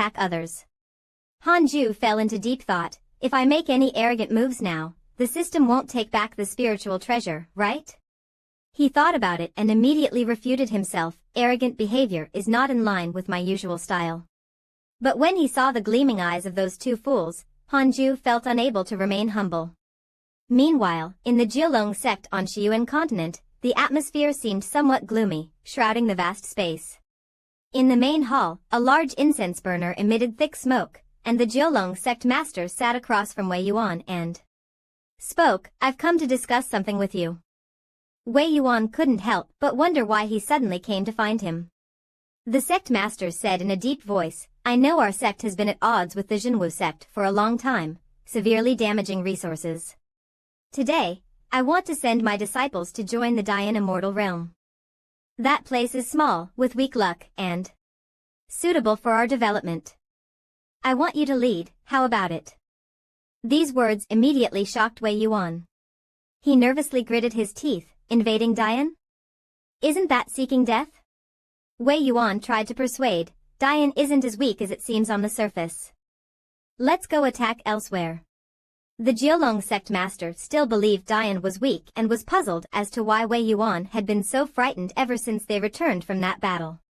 attack others. Hanju fell into deep thought. If I make any arrogant moves now, the system won't take back the spiritual treasure, right? He thought about it and immediately refuted himself. Arrogant behavior is not in line with my usual style. But when he saw the gleaming eyes of those two fools, Hanju felt unable to remain humble. Meanwhile, in the Jiulong sect on Shiyuan continent, the atmosphere seemed somewhat gloomy, shrouding the vast space. In the main hall, a large incense burner emitted thick smoke, and the Jiulong sect master sat across from Wei Yuan and spoke. I've come to discuss something with you. Wei Yuan couldn't help but wonder why he suddenly came to find him. The sect master said in a deep voice, I know our sect has been at odds with the Jinwu sect for a long time, severely damaging resources. Today, I want to send my disciples to join the Dian immortal realm. That place is small, with weak luck, and suitable for our development. I want you to lead, how about it? These words immediately shocked Wei Yuan. He nervously gritted his teeth. Invading Dian? Isn't that seeking death? Wei Yuan tried to persuade. Dian isn't as weak as it seems on the surface. Let's go attack elsewhere. The Jiulong sect master still believed Dian was weak and was puzzled as to why Wei Yuan had been so frightened ever since they returned from that battle.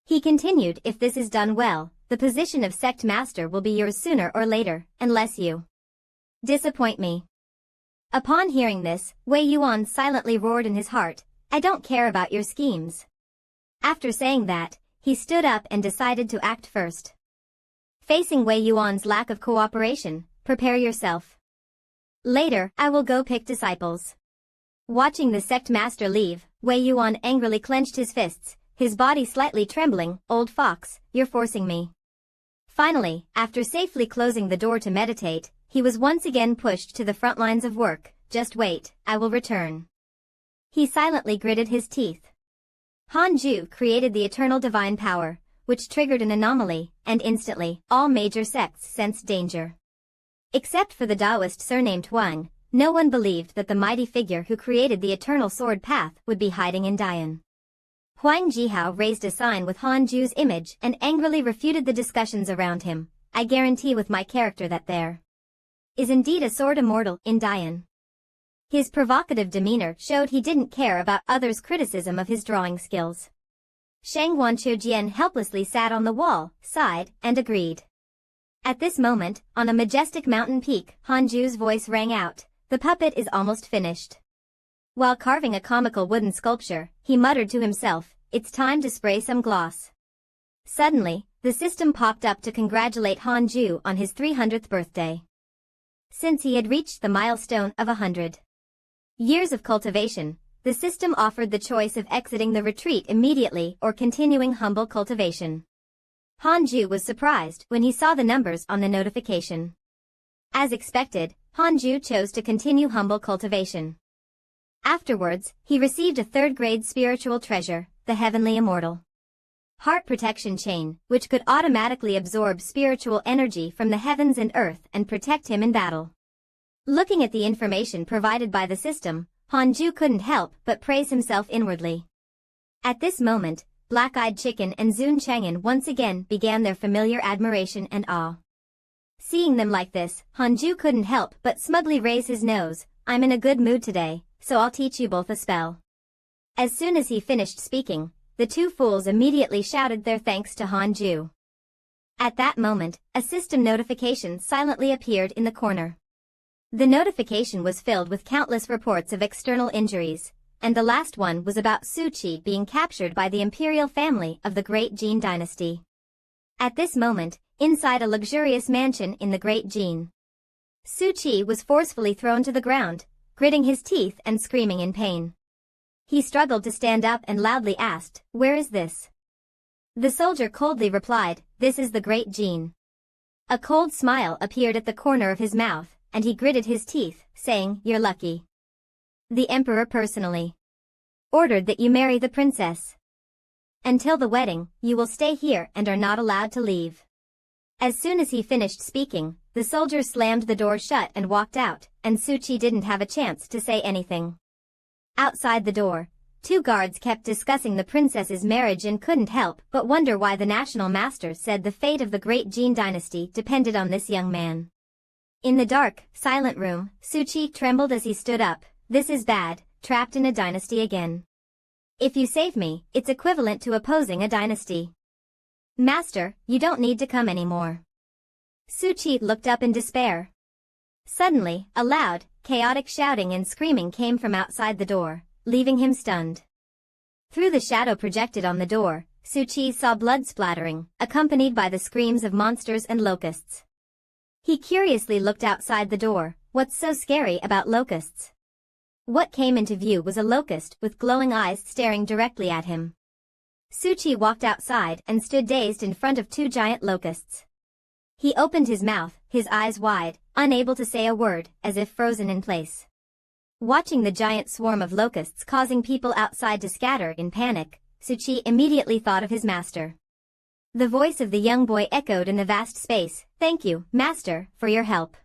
He continued, if this is done well, the position of sect master will be yours sooner or later, unless you disappoint me. Upon hearing this, Wei Yuan silently roared in his heart, I don't care about your schemes. After saying that, he stood up and decided to act first. Facing Wei Yuan's lack of cooperation, prepare yourself. Later, I will go pick disciples. Watching the sect master leave, Wei Yuan angrily clenched his fists, his body slightly trembling. Old fox, you're forcing me. Finally, after safely closing the door to meditate, he was once again pushed to the front lines of work. Just wait, I will return. He silently gritted his teeth. Hanju created the eternal divine power, which triggered an anomaly, and instantly, all major sects sensed danger. Except for the Taoist surnamed Huang, no one believed that the mighty figure who created the eternal sword path would be hiding in Dian. Huang Jihao raised a sign with Hanju's image and angrily refuted the discussions around him. I guarantee with my character that there is indeed a sword immortal in Dian. His provocative demeanor showed he didn't care about others' criticism of his drawing skills. Shang Wanqiujian helplessly sat on the wall, sighed, and agreed. At this moment, on a majestic mountain peak, Hanju's voice rang out, the puppet is almost finished. While carving a comical wooden sculpture, he muttered to himself, it's time to spray some gloss. Suddenly, the system popped up to congratulate Hanju on his 300th birthday. Since he had reached the milestone of 100 years of cultivation, the system offered the choice of exiting the retreat immediately or continuing humble cultivation. Hanju was surprised when he saw the numbers on the notification. As expected, Hanju chose to continue humble cultivation. Afterwards, he received a third-grade spiritual treasure, the Heavenly Immortal Heart Protection Chain, which could automatically absorb spiritual energy from the heavens and earth and protect him in battle. Looking at the information provided by the system, Hanju couldn't help but praise himself inwardly. At this moment, Black-Eyed Chicken and Zun Chang'an once again began their familiar admiration and awe. Seeing them like this, Hanju couldn't help but smugly raise his nose. I'm in a good mood today, so I'll teach you both a spell. As soon as he finished speaking, the two fools immediately shouted their thanks to Hanju. At that moment, a system notification silently appeared in the corner. The notification was filled with countless reports of external injuries, and the last one was about Su Qi being captured by the imperial family of the Great Jin dynasty. At this moment, inside a luxurious mansion in the Great Jin, Su Qi was forcefully thrown to the ground, gritting his teeth and screaming in pain. He struggled to stand up and loudly asked, "Where is this?" The soldier coldly replied, "This is the Great Jin." A cold smile appeared at the corner of his mouth, and he gritted his teeth, saying, "You're lucky. The emperor personally ordered that you marry the princess. Until the wedding, you will stay here and are not allowed to leave." As soon as he finished speaking, the soldier slammed the door shut and walked out, and Su Qi didn't have a chance to say anything. Outside the door, two guards kept discussing the princess's marriage and couldn't help but wonder why the national master said the fate of the great Jin dynasty depended on this young man. In the dark, silent room, Suchi trembled as he stood up. This is bad, trapped in a dynasty again. If you save me, it's equivalent to opposing a dynasty. Master, you don't need to come anymore. Suchi looked up in despair. Suddenly, a loud, chaotic shouting and screaming came from outside the door, leaving him stunned. Through the shadow projected on the door, Suchi saw blood splattering, accompanied by the screams of monsters and locusts. He curiously looked outside the door. What's so scary about locusts? What came into view was a locust with glowing eyes staring directly at him. Suchi walked outside and stood dazed in front of two giant locusts. He opened his mouth, his eyes wide, unable to say a word, as if frozen in place. Watching the giant swarm of locusts causing people outside to scatter in panic, Suchi immediately thought of his master. The voice of the young boy echoed in the vast space. Thank you, Master, for your help.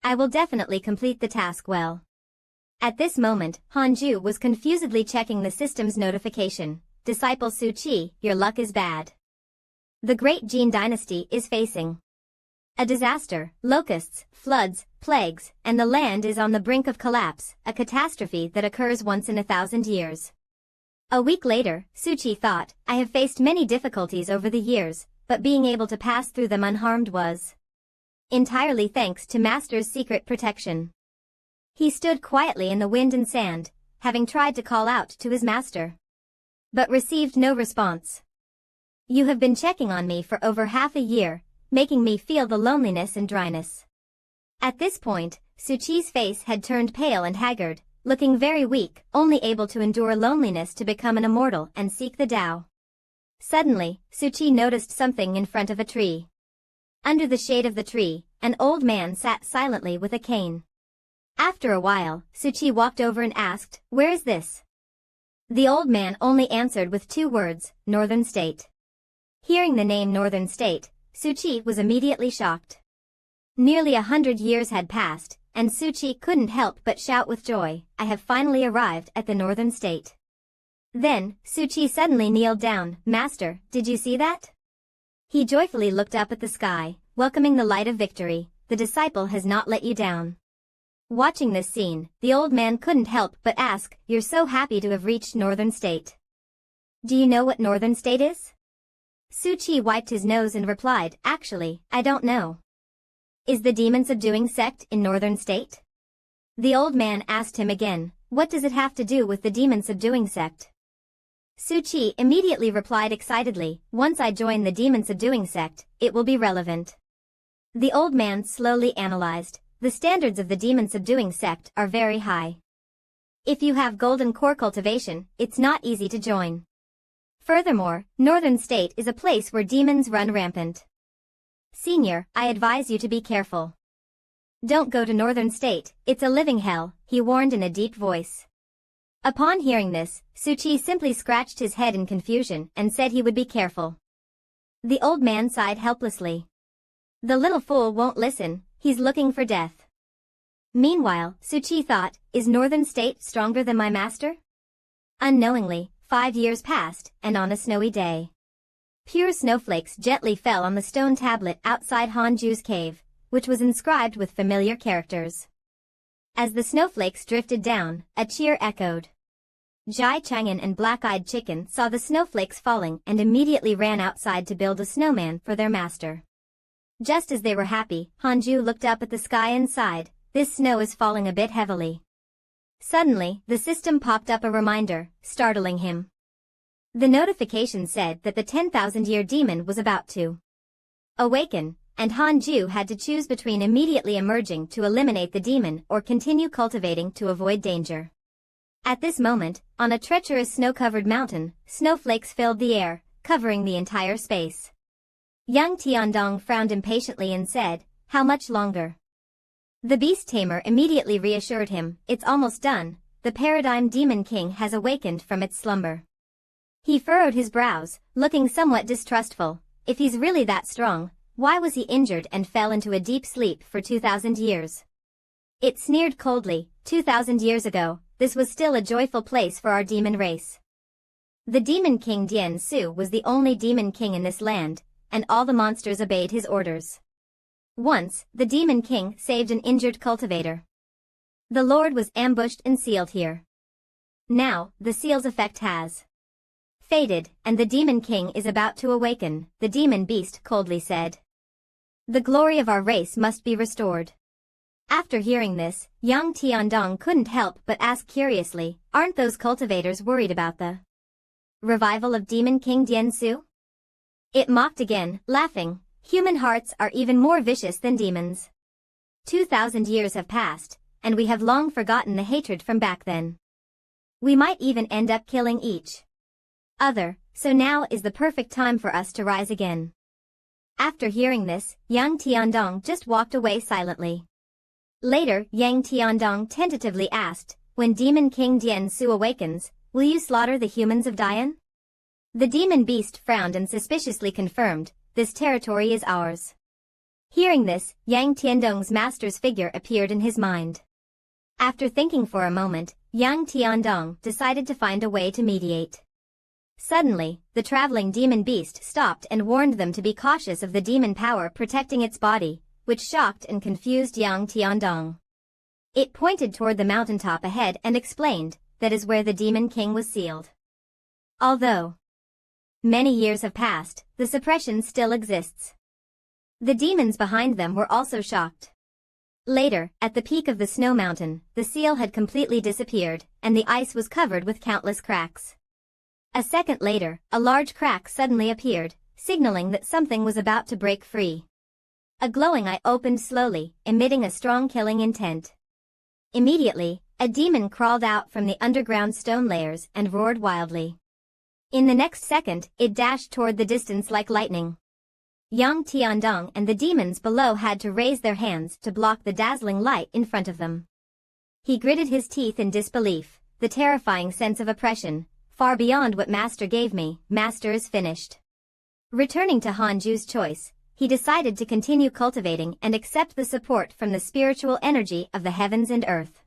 I will definitely complete the task well. At this moment, Hanju was confusedly checking the system's notification. Disciple Suchi, your luck is bad. The great Jin dynasty is facing a disaster, locusts, floods, plagues, and the land is on the brink of collapse, a catastrophe that occurs once in 1,000 years. A week later, Suchi thought, I have faced many difficulties over the years, but being able to pass through them unharmed was entirely thanks to Master's secret protection. He stood quietly in the wind and sand, having tried to call out to his master, but received no response. You have been checking on me for over half a year, making me feel the loneliness and dryness. At this point, Suchi's face had turned pale and haggard, looking very weak, only able to endure loneliness to become an immortal and seek the Tao. Suddenly, Suchi noticed something in front of a tree. Under the shade of the tree, an old man sat silently with a cane. After a while, Suchi walked over and asked, Where is this? The old man only answered with two words, Northern State. Hearing the name Northern State, Suchi was immediately shocked. Nearly 100 years had passed, and Suchi couldn't help but shout with joy, I have finally arrived at the Northern State. Then, Suchi suddenly kneeled down. Master, did you see that? He joyfully looked up at the sky, welcoming the light of victory. The disciple has not let you down. Watching this scene, the old man couldn't help but ask, You're so happy to have reached Northern State. Do you know what Northern State is? Suchi wiped his nose and replied, Actually, I don't know. Is the demon subduing sect in Northern State? The old man asked him again, What does it have to do with the demon subduing sect? Suchi immediately replied excitedly, Once I join the demon subduing sect, it will be relevant. The old man slowly analyzed. The standards of the demon subduing sect are very high. If you have golden core cultivation, it's not easy to join. Furthermore, Northern State is a place where demons run rampant. Senior, I advise you to be careful. Don't go to Northern State, it's a living hell, he warned in a deep voice. Upon hearing this, Suchi simply scratched his head in confusion and said he would be careful. The old man sighed helplessly. The little fool won't listen, he's looking for death. Meanwhile, Suchi thought, is Northern State stronger than my master? Unknowingly, 5 years passed, and on a snowy day, pure snowflakes gently fell on the stone tablet outside Hanju's cave, which was inscribed with familiar characters. As the snowflakes drifted down, a cheer echoed. Jai Chang'an and Black-Eyed Chicken saw the snowflakes falling and immediately ran outside to build a snowman for their master. Just as they were happy, Hanju looked up at the sky and sighed, this snow is falling a bit heavily. Suddenly, the system popped up a reminder, startling him. The notification said that the 10,000-year demon was about to awaken, and Hanju had to choose between immediately emerging to eliminate the demon or continue cultivating to avoid danger. At this moment, on a treacherous snow-covered mountain, snowflakes filled the air, covering the entire space. Young Tiandong frowned impatiently and said, How much longer? The beast tamer immediately reassured him, It's almost done, the Paradigm Demon King has awakened from its slumber. He furrowed his brows, looking somewhat distrustful. If he's really that strong, why was he injured and fell into a deep sleep for 2,000 years? It sneered coldly, 2,000 years ago, this was still a joyful place for our demon race. The demon king Dian Su was the only demon king in this land, and all the monsters obeyed his orders. Once, the demon king saved an injured cultivator. The lord was ambushed and sealed here. Now, the seal's effect has faded, and the demon king is about to awaken, the demon beast coldly said. The glory of our race must be restored. After hearing this, Yang Tiandong couldn't help but ask curiously, aren't those cultivators worried about the revival of Demon King Dian Su? It mocked again, laughing, human hearts are even more vicious than demons. 2,000 years have passed, and we have long forgotten the hatred from back then. We might even end up killing each other, so now is the perfect time for us to rise again. After hearing this, Yang Tiandong just walked away silently. Later, Yang Tiandong tentatively asked, when Demon King Dian Su awakens, will you slaughter the humans of Dian? The demon beast frowned and suspiciously confirmed, this territory is ours. Hearing this, Yang Tiandong's master's figure appeared in his mind. After thinking for a moment, Yang Tiandong decided to find a way to mediate. Suddenly, the traveling demon beast stopped and warned them to be cautious of the demon power protecting its body, which shocked and confused Yang Tiandong. It pointed toward the mountaintop ahead and explained, that is where the demon king was sealed. Although many years have passed, the suppression still exists. The demons behind them were also shocked. Later, at the peak of the snow mountain, the seal had completely disappeared, and the ice was covered with countless cracks. A second later, a large crack suddenly appeared, signaling that something was about to break free. A glowing eye opened slowly, emitting a strong killing intent. Immediately, a demon crawled out from the underground stone layers and roared wildly. In the next second, it dashed toward the distance like lightning. Yang Tiandong and the demons below had to raise their hands to block the dazzling light in front of them. He gritted his teeth in disbelief, the terrifying sense of oppression, far beyond what Master gave me, Master is finished. Returning to Hanju's choice, he decided to continue cultivating and accept the support from the spiritual energy of the heavens and earth.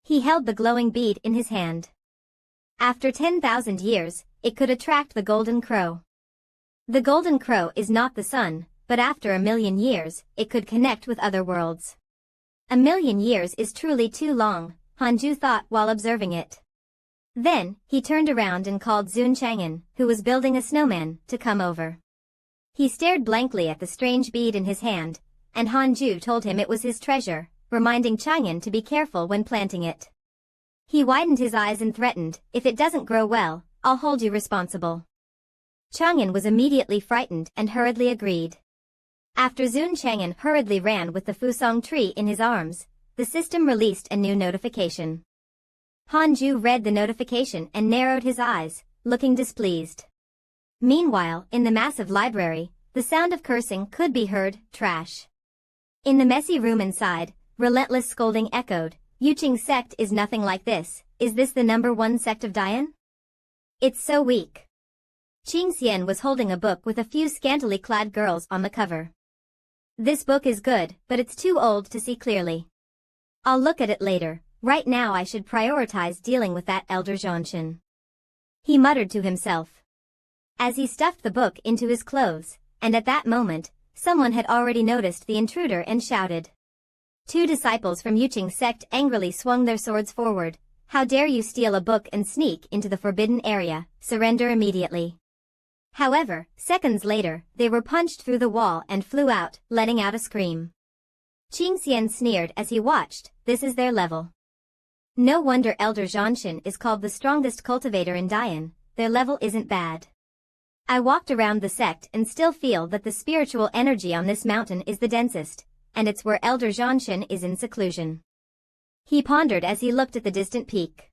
He held the glowing bead in his hand. After 10,000 years, it could attract the golden crow. The golden crow is not the sun, but after 1,000,000 years, it could connect with other worlds. 1,000,000 years is truly too long, Hanju thought while observing it. Then, he turned around and called Zun Chang'an, who was building a snowman, to come over. He stared blankly at the strange bead in his hand, and Hanju told him it was his treasure, reminding Chang'an to be careful when planting it. He widened his eyes and threatened, if it doesn't grow well, I'll hold you responsible. Chang'an was immediately frightened and hurriedly agreed. After Zun Chang'an hurriedly ran with the fusong tree in his arms, the system released a new notification. Hanju read the notification and narrowed his eyes, looking displeased. Meanwhile, in the massive library, the sound of cursing could be heard, trash. In the messy room inside, relentless scolding echoed, Yuqing sect is nothing like this, is this the #1 sect of Dian? It's so weak. Qing Xian was holding a book with a few scantily clad girls on the cover. This book is good, but it's too old to see clearly. I'll look at it later, right now I should prioritize dealing with that elder Zhanshan. He muttered to himself. As he stuffed the book into his clothes, and at that moment, someone had already noticed the intruder and shouted. 2 disciples from Yuqing sect angrily swung their swords forward. How dare you steal a book and sneak into the forbidden area, surrender immediately. However, seconds later, they were punched through the wall and flew out, letting out a scream. Qing Xian sneered as he watched, this is their level. No wonder Elder Zhanshan is called the strongest cultivator in Dian, their level isn't bad. I walked around the sect and still feel that the spiritual energy on this mountain is the densest, and it's where Elder Zhanshan is in seclusion. He pondered as he looked at the distant peak.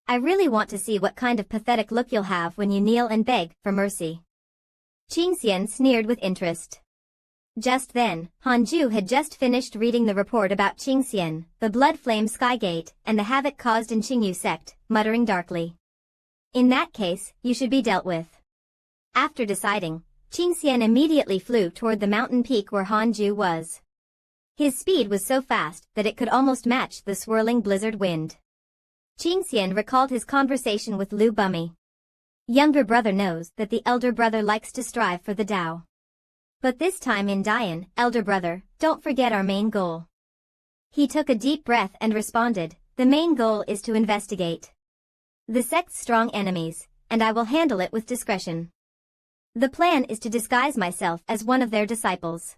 I really want to see what kind of pathetic look you'll have when you kneel and beg for mercy. Qing Xian sneered with interest. Just then, Hanju had just finished reading the report about Qing Xian, the blood flame skygate, and the havoc caused in Qingyu sect, muttering darkly. In that case, you should be dealt with. After deciding, Qing Xian immediately flew toward the mountain peak where Hanju was. His speed was so fast that it could almost match the swirling blizzard wind. Qingxian recalled his conversation with Lu Bumi. Younger brother knows that the elder brother likes to strive for the Tao. But this time in Dian, elder brother, don't forget our main goal. He took a deep breath and responded, the main goal is to investigate the sect's strong enemies, and I will handle it with discretion. The plan is to disguise myself as one of their disciples.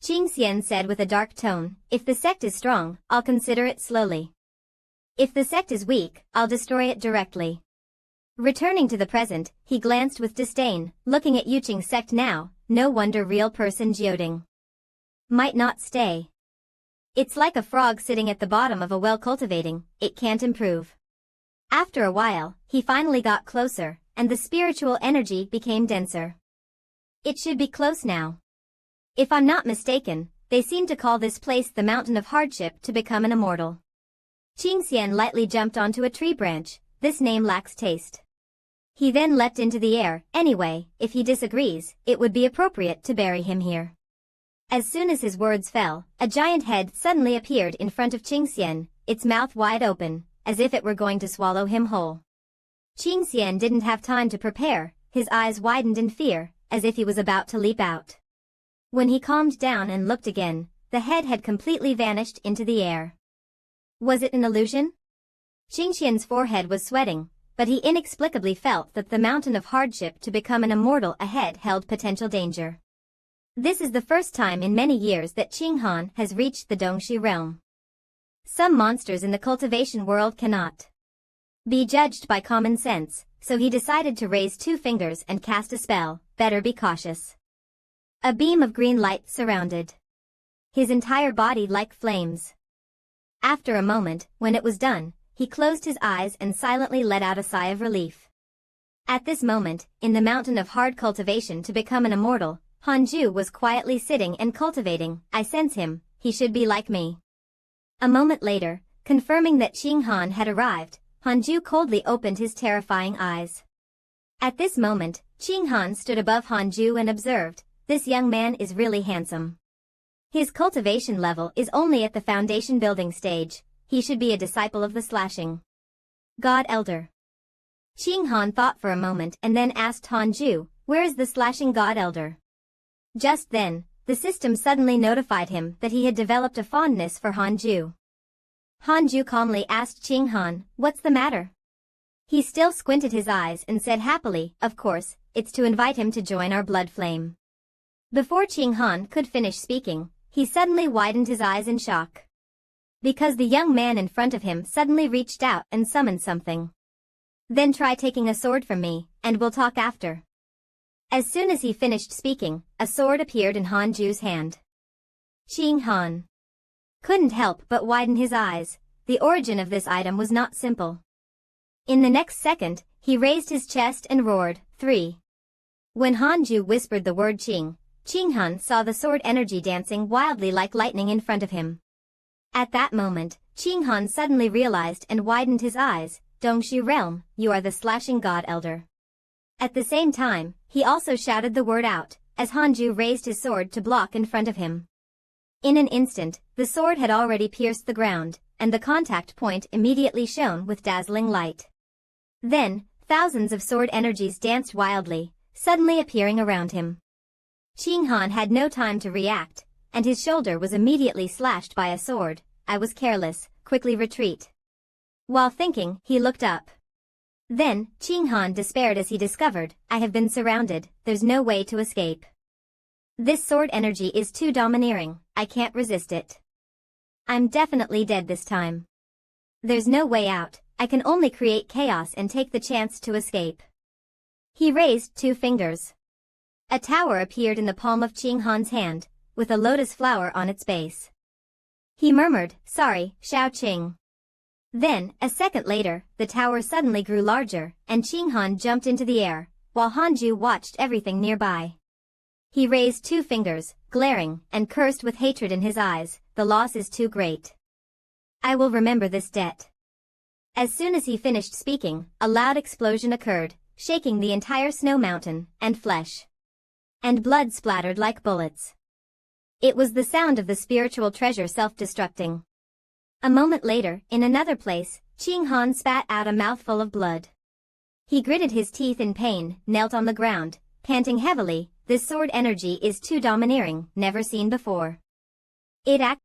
Qingxian said with a dark tone, if the sect is strong, I'll consider it slowly. If the sect is weak, I'll destroy it directly. Returning to the present, he glanced with disdain, looking at Yuqing's sect now, no wonder real person Jioding might not stay. It's like a frog sitting at the bottom of a well cultivating, it can't improve. After a while, he finally got closer, and the spiritual energy became denser. It should be close now. If I'm not mistaken, they seem to call this place the Mountain of Hardship to become an immortal. Qingxian lightly jumped onto a tree branch, this name lacks taste. He then leapt into the air, anyway, if he disagrees, it would be appropriate to bury him here. As soon as his words fell, a giant head suddenly appeared in front of Qingxian, its mouth wide open, as if it were going to swallow him whole. Qingxian didn't have time to prepare, his eyes widened in fear, as if he was about to leap out. When he calmed down and looked again, the head had completely vanished into the air. Was it an illusion? Qingxian's forehead was sweating, but he inexplicably felt that the mountain of hardship to become an immortal ahead held potential danger. This is the first time in many years that Qinghan has reached the Dongxi realm. Some monsters in the cultivation world cannot be judged by common sense, so he decided to raise 2 fingers and cast a spell, better be cautious. A beam of green light surrounded his entire body like flames. After a moment, when it was done, he closed his eyes and silently let out a sigh of relief. At this moment, in the mountain of hard cultivation to become an immortal, Hanju was quietly sitting and cultivating. I sense him, he should be like me. A moment later, confirming that Qinghan had arrived, Hanju coldly opened his terrifying eyes. At this moment, Qinghan stood above Hanju and observed, this young man is really handsome. His cultivation level is only at the foundation building stage, he should be a disciple of the slashing God Elder. Qinghan thought for a moment and then asked Hanju, where is the slashing God Elder? Just then, the system suddenly notified him that he had developed a fondness for Hanju. Hanju calmly asked Qinghan, what's the matter? He still squinted his eyes and said happily, of course, it's to invite him to join our blood flame. Before Qinghan could finish speaking, he suddenly widened his eyes in shock. Because the young man in front of him suddenly reached out and summoned something. Then try taking a sword from me, and we'll talk after. As soon as he finished speaking, a sword appeared in Hanju's hand. Qinghan couldn't help but widen his eyes. The origin of this item was not simple. In the next second, he raised his chest and roared, 3. When Hanju whispered the word Qinghan saw the sword energy dancing wildly like lightning in front of him. At that moment, Qinghan suddenly realized and widened his eyes, Dongxi realm, you are the slashing God Elder. At the same time, he also shouted the word out, as Hanju raised his sword to block in front of him. In an instant, the sword had already pierced the ground, and the contact point immediately shone with dazzling light. Then, thousands of sword energies danced wildly, suddenly appearing around him. Qinghan had no time to react, and his shoulder was immediately slashed by a sword. I was careless, quickly retreat. While thinking, he looked up. Then, Qinghan despaired as he discovered, I have been surrounded, there's no way to escape. This sword energy is too domineering, I can't resist it. I'm definitely dead this time. There's no way out, I can only create chaos and take the chance to escape. He raised 2 fingers. A tower appeared in the palm of Qinghan's hand, with a lotus flower on its base. He murmured, sorry, Xiao Qing. Then, a second later, the tower suddenly grew larger, and Qinghan jumped into the air, while Hanju watched everything nearby. He raised 2 fingers, glaring, and cursed with hatred in his eyes, the loss is too great. I will remember this debt. As soon as he finished speaking, a loud explosion occurred, shaking the entire snow mountain, and flesh and blood splattered like bullets. It was the sound of the spiritual treasure self-destructing. A moment later, in another place, Ching Han spat out a mouthful of blood. He gritted his teeth in pain, knelt on the ground, panting heavily. This sword energy is too domineering, never seen before. It acts